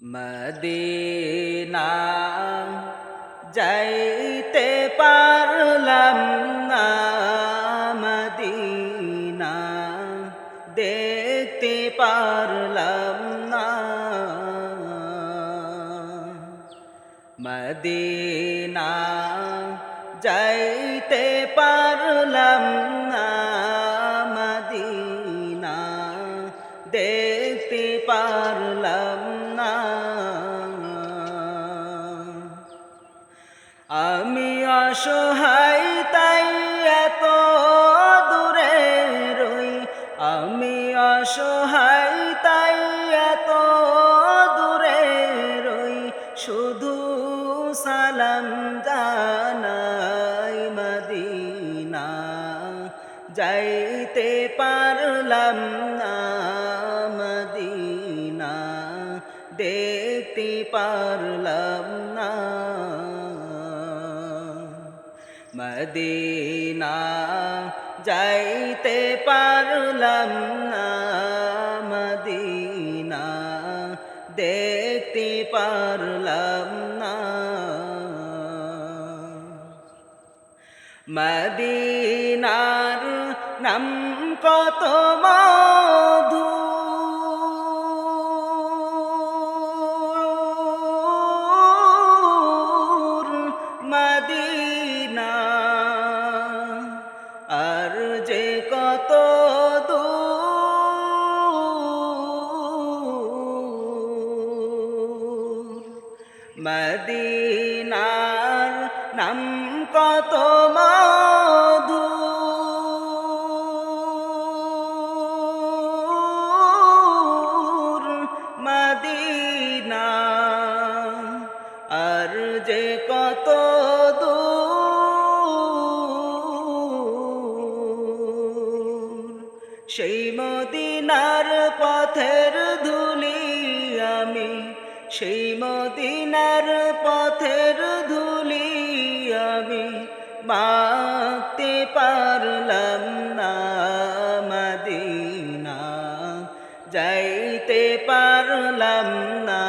Medina যাইতে পারলাম না, মদিনা দেখতে পারলাম না। মদিনা যাইতে পারলাম না, মদিনা দেখতে পারলাম না। আমি অসহায় তাই এত দূরে রই, আমি অসহায় তাই এত দূরে রই, শুধু সালাম জানাই মদিনা যাইতে পারলাম না, মদিনা দেখতে পারলাম না। মদিনা যাইতে পারলাম না, মদিনা দেখতে পারলাম না। মদিনার নাম কত মধু, মদিনা আর যে কত দূর। মদিনার নাম কত মধু, মদিনা আর যে কত দূর। সেই মদিনার পথের ধুলি আমি, সেই মদিনার পথের ধুলি আমি মাখতে পারলাম না, মদিনা যাইতে পারলাম না,